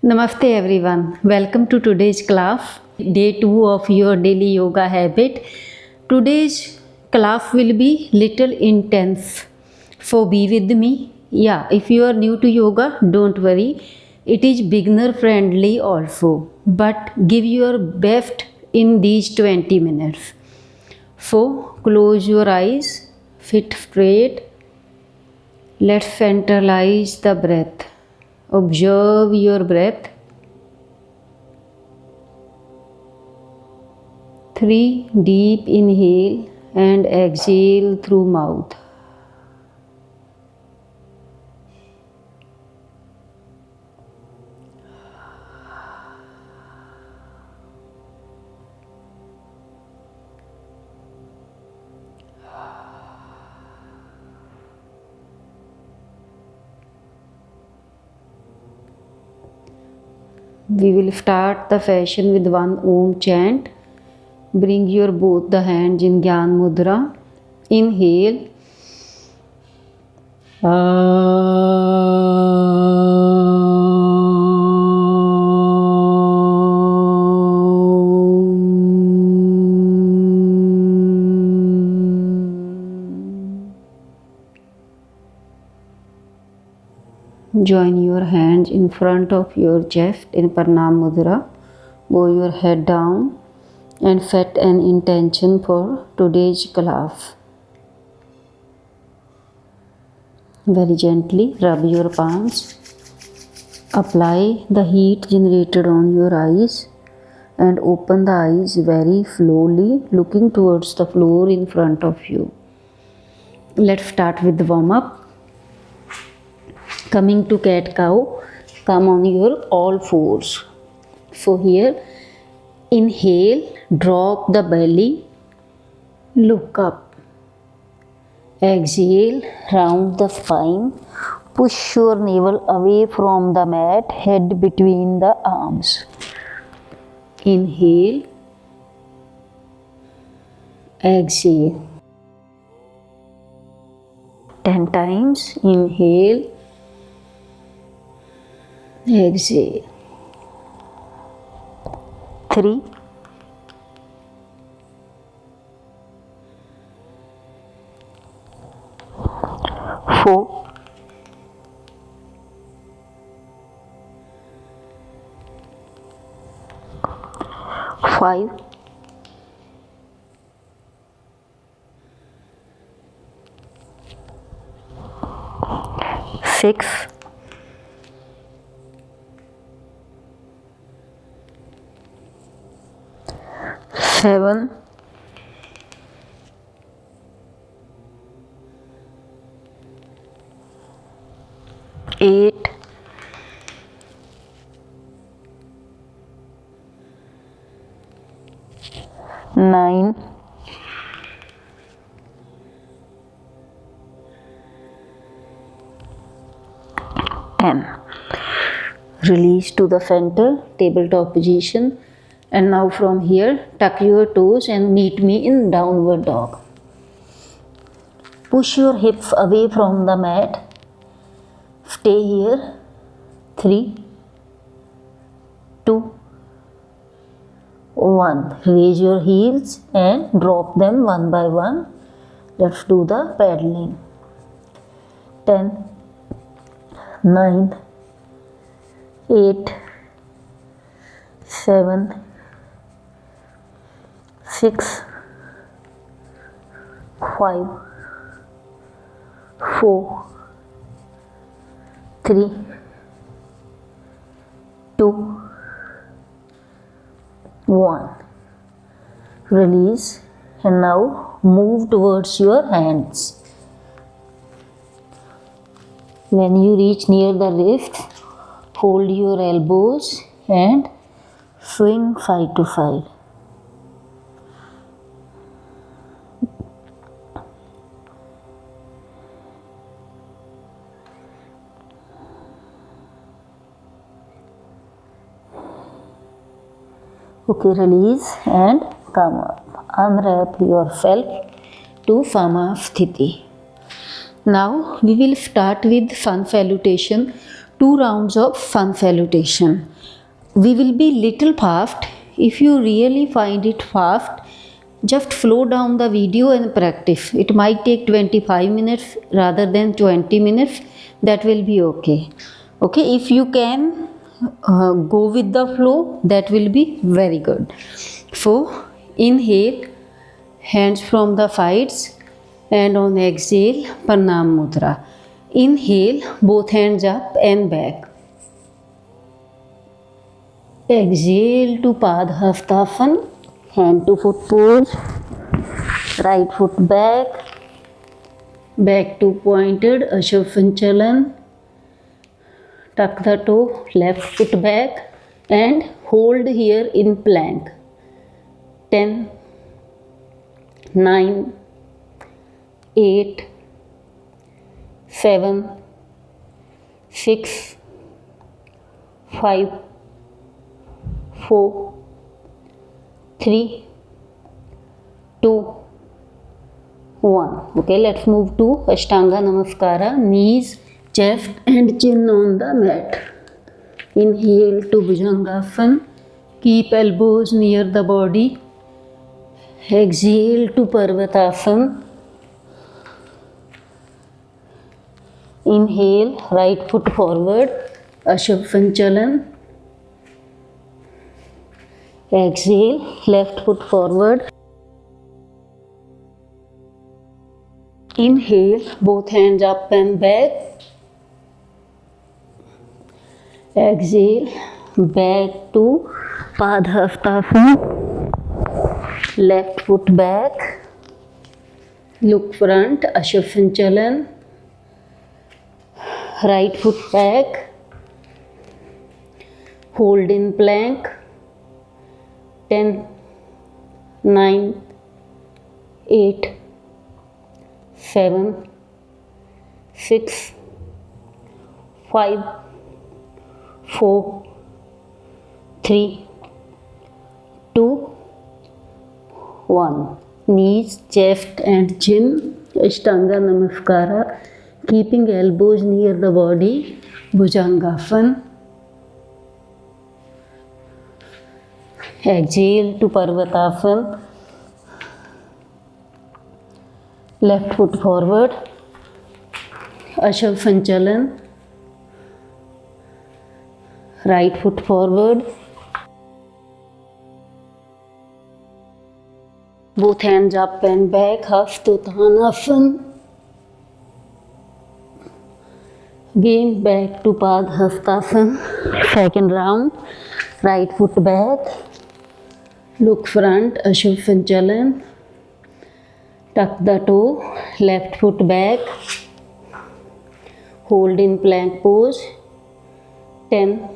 Namaste everyone. Welcome to today's class, day 2 of your daily yoga habit. Today's class will be little intense. So be with me. Yeah, if you are new to yoga, don't worry. It is beginner friendly also, but give your best in these 20 minutes. So close your eyes, sit straight. Let's centralize the breath. Observe your breath. 3 deep inhale and exhale through mouth. We will start the session with one Om chant. Bring your both the hands in Gyan Mudra. Inhale. Join your hands in front of your chest in Pranam Mudra. Bow your head down and set an intention for today's class. Very gently rub your palms. Apply the heat generated on your eyes and open the eyes very slowly, looking towards the floor in front of you. Let's start with the warm up. Coming to cat cow, come on your all fours. So here, inhale, drop the belly, look up. Exhale, round the spine, push your navel away from the mat, head between the arms. Inhale, exhale. 10 times, inhale, exhale. 3, 4, 5, 6, 7, 8, 9, 10. Release to the center, tabletop position. And now from here, tuck your toes and meet me in downward dog. Push your hips away from the mat. Stay here. 3, 2, 1. Raise your heels and drop them one by one. Let's do the paddling. 10, 9, 8, 7, 6, 5, 4, 3, 2, 1. Release and now move towards your hands. When you reach near the wrists, hold your elbows and swing side to side. Okay, release and come up. Unwrap yourself to Samasthiti. Now we will start with sun salutation 2 rounds of sun salutation. We will be little fast. If you really find it fast, just slow down the video and practice. It might take 25 minutes rather than 20 minutes. That will be okay. Okay, if you can go with the flow, that will be very good. So inhale, hands from the sides, and on exhale, Pranam Mudra. Inhale, both hands up and back. Exhale to Padhastasana, hand to foot pose, right foot back, back to pointed Ashavanchalan, tuck the toe, left foot back and hold here in plank. 10, 9, 8, 7, 6, 5, 4, 3, 2, 1. Okay, let's move to Ashtanga Namaskara. Knees, chest and chin on the mat. Inhale to Bhujangasana. Keep elbows near the body. Exhale to Parvatasana. Inhale, right foot forward, Ashavanchalan. Exhale, left foot forward. Inhale, both hands up and back. Exhale, back to Padhastasana. Left foot back. Look front, Ashavanchalan. Right foot back. Hold in plank. 10, 9, 8, 7, 6, 5, 4, 3, 2, 1. Knees, chest and chin. Ashtanga Namaskara. Keeping elbows near the body. Bhujangasana. Exhale to Parvatasana. Left foot forward. Ashavanchalan. Right foot forward. Both hands up and back. Hastottanasana. Again back to Padhastasana. Second round. Right foot back. Look front, Ashavanchalan. Tuck the toe, left foot back. Hold in plank pose. 10,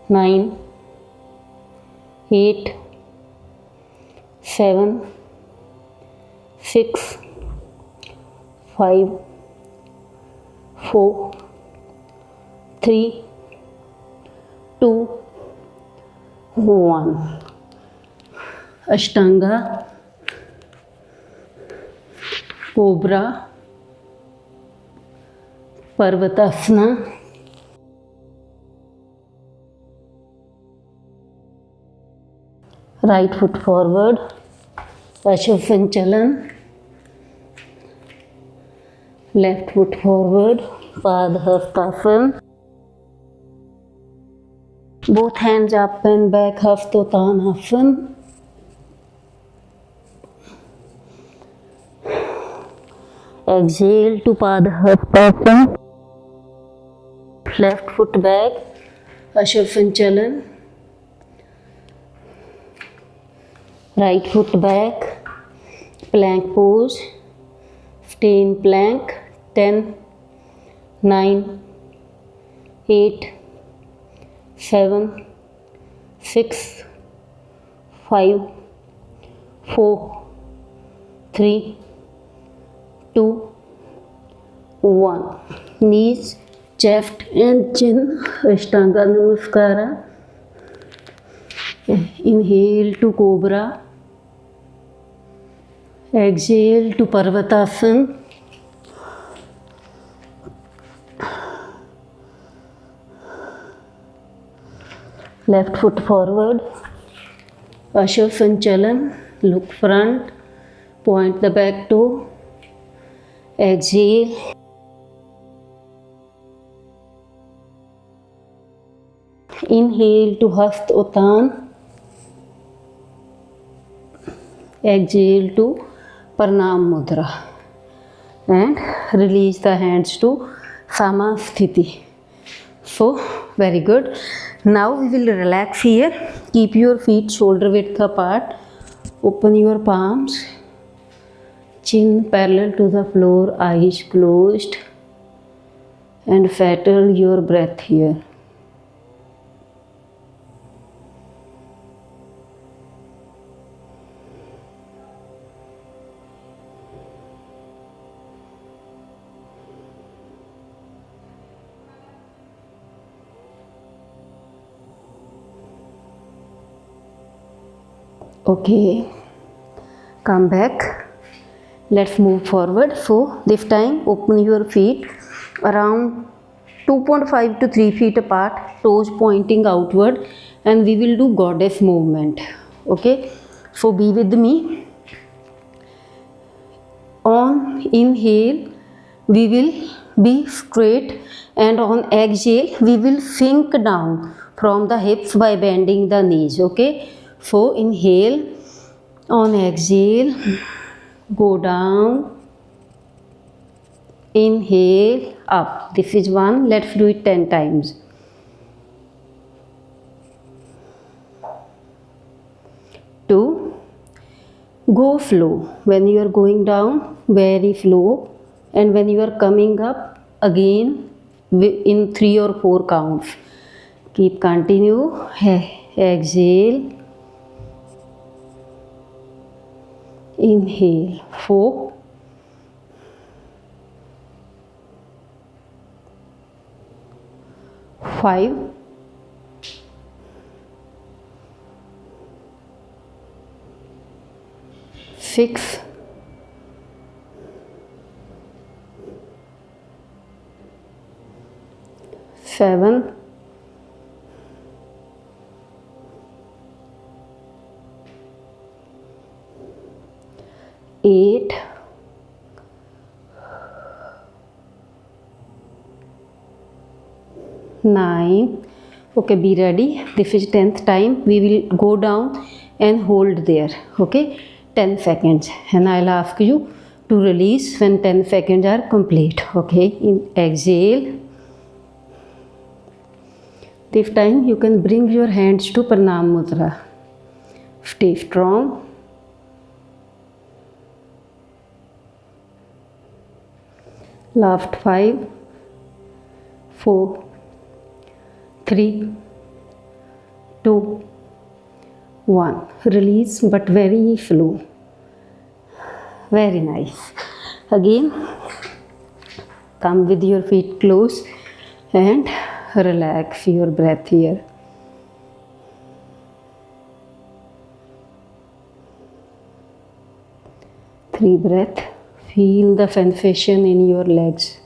9, 8, 7, 6, 5, 4, 3, 2, 1. Ashtanga, Cobra, Parvatasana. Right foot forward, Ashavanchalan. Left foot forward, Padhastasana. Both hands up and back, Hastottanasana. Exhale to Padhastasana. Left foot back, Ashavanchalan. Right foot back, plank pose. Stay in plank. 10, 9, 8, 7, 6, 5, 4, 3, 2, 1. Knees, chest and chin. Ashtanga Namaskara. Inhale to Cobra. Exhale to Parvatasana. Left foot forward. Asha Sanchalan. Look front. Point the back toe. Exhale. Inhale to Hast Uttan. Exhale to Pranam Mudra. And release the hands to Samasthiti. So, very good. Now we will relax here. Keep your feet shoulder width apart. Open your palms. Chin parallel to the floor, eyes closed. And settle your breath here. Okay, come back. Let's move forward. So this time open your feet around 2.5 to 3 feet apart, toes pointing outward, and we will do goddess movement. Okay, so be with me. On inhale, we will be straight, and on exhale, we will sink down from the hips by bending the knees. Okay, so inhale, on exhale, go down, inhale, up. This is one. Let's do it 10 times. Two. Go slow. When you are going down, very slow, and when you are coming up, again in 3 or 4 counts. Keep continue. Exhale, inhale. 4. 5. 6. 7. 8. 9. Okay, be ready. This is 10th time. We will go down and hold there. Okay, 10 seconds, and I'll ask you to release when 10 seconds are complete. Okay, in exhale. This time you can bring your hands to Pranam Mudra. Stay strong. Last 5, 4, 3, 2, 1. Release, but very slow. Very nice. Again, come with your feet close and relax your breath here. Three breath. Feel the sensation in your legs.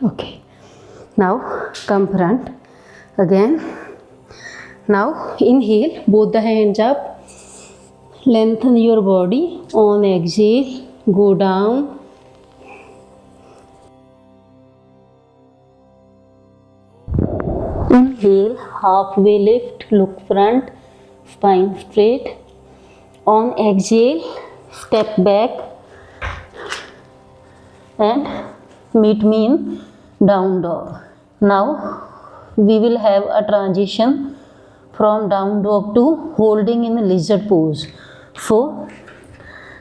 Okay. Now come front again. Now inhale, both the hands up. Lengthen your body. On exhale, go down. Inhale, halfway lift, look front, spine straight. On exhale, step back and meet me in down dog. Now we will have a transition from down dog to holding in lizard pose. So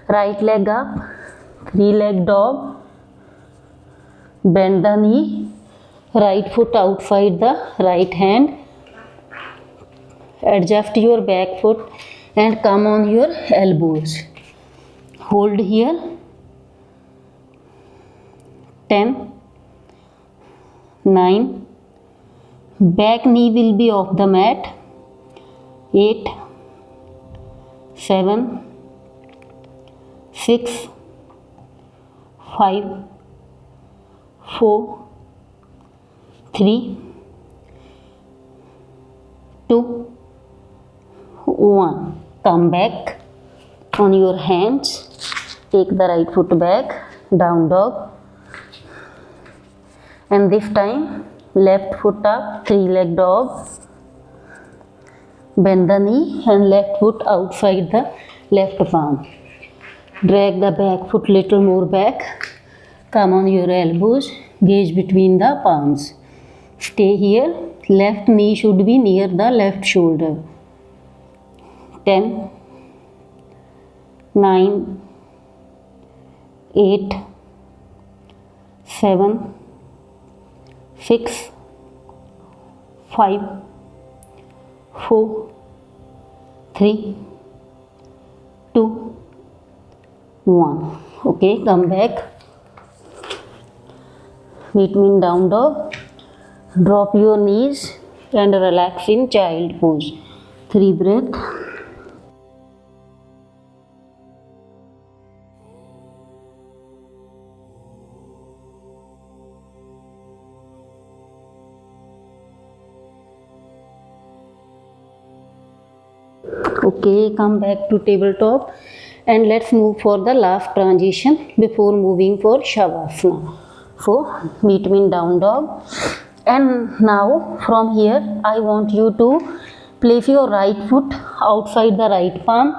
right leg up, 3-leg dog, bend the knee, right foot outside the right hand, adjust your back foot and come on your elbows. Hold here. 10, 9, back knee will be off the mat. 8, 7, 6, 5, 4, 3, 2, 1. Come back on your hands. Take the right foot back, down dog. And this time, left foot up, three-leg dog. Bend the knee and left foot outside the left palm. Drag the back foot little more back. Come on your elbows, gaze between the palms. Stay here. Left knee should be near the left shoulder. 10, 9, 8, 7, 6, 5, 4, 3, 2, 1. Okay, come back. Meet me in down dog. Drop your knees and relax in child pose. 3 breath. Okay, come back to tabletop and let's move for the last transition before moving for Shavasana. So, meet me in down dog. And now from here, I want you to place your right foot outside the right palm.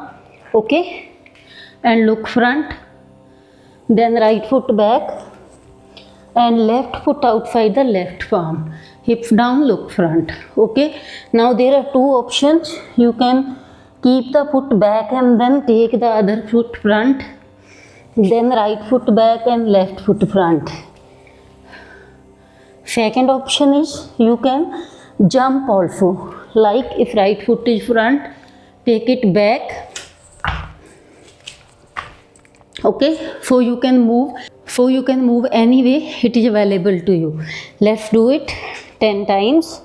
Okay, and look front. Then right foot back and left foot outside the left palm. Hips down, look front. Okay, now there are two options. You can keep the foot back and then take the other foot front. Then right foot back and left foot front. Second option is you can jump also. Like if right foot is front, take it back. Okay, so you can move any way it is available to you. Let's do it 10 times.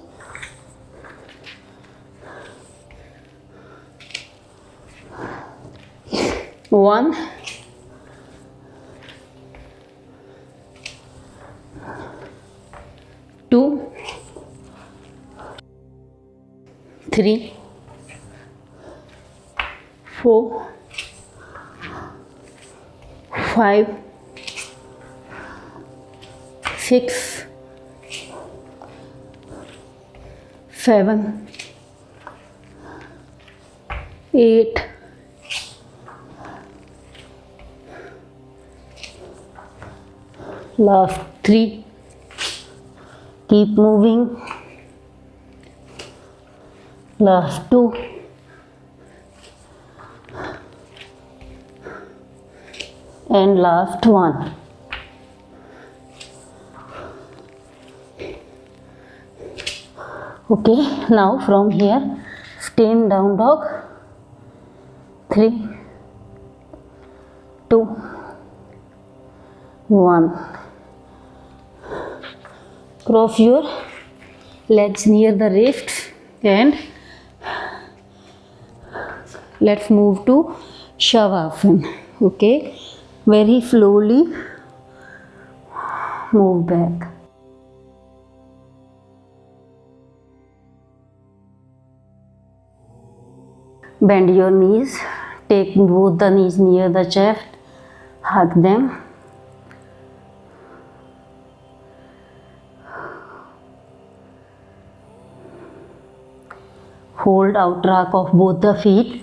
1, 2, 3, 4, 5, 6, 7, 8, 3. Keep moving. Last 2. And last 1. Okay, now from here, stay in down dog. 3, 2, 1. Cross your legs near the wrists and let's move to Shavasana. Okay, very slowly move back. Bend your knees, take both the knees near the chest, hug them. Hold out arc of both the feet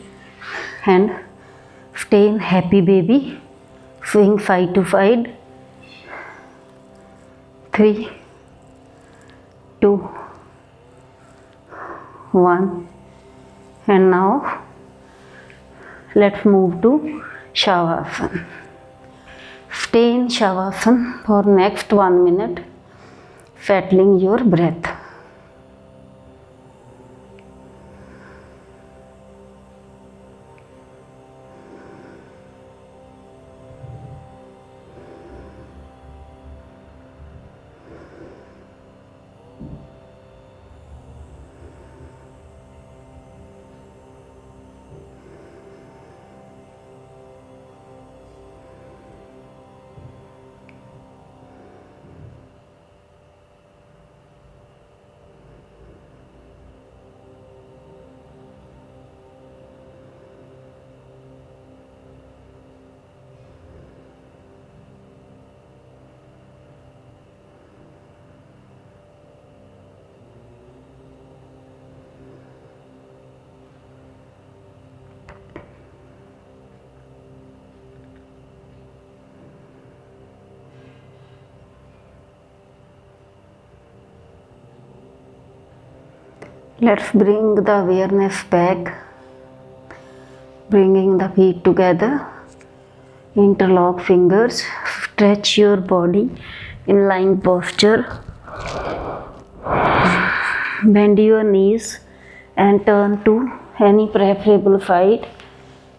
and stay in happy baby. Swing side to side. 3, 2, 1. And now let's move to Shavasana. Stay in Shavasana for next 1 minute, settling your breath. Let's bring the awareness back, bringing the feet together, interlock fingers, stretch your body in lying posture, bend your knees and turn to any preferable side,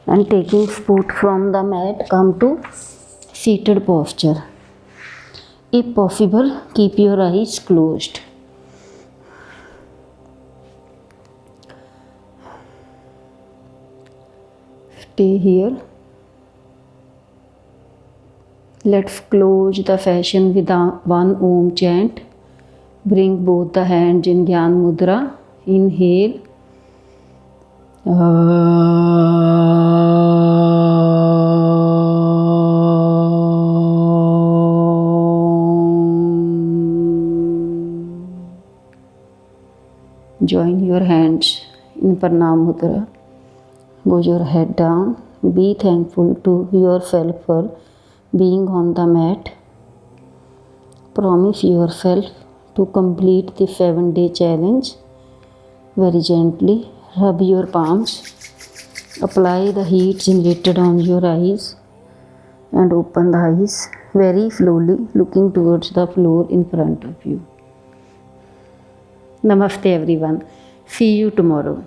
and taking foot from the mat, come to seated posture. If possible, keep your eyes closed. Stay here. Let's close the session with one Om chant. Bring both the hands in Gyan Mudra. Inhale. Join your hands in Pranam Mudra. Bow your head down. Be thankful to yourself for being on the mat. Promise yourself to complete the 7-day challenge. Very gently rub your palms. Apply the heat generated on your eyes and open the eyes very slowly, looking towards the floor in front of you. Namaste everyone. See you tomorrow.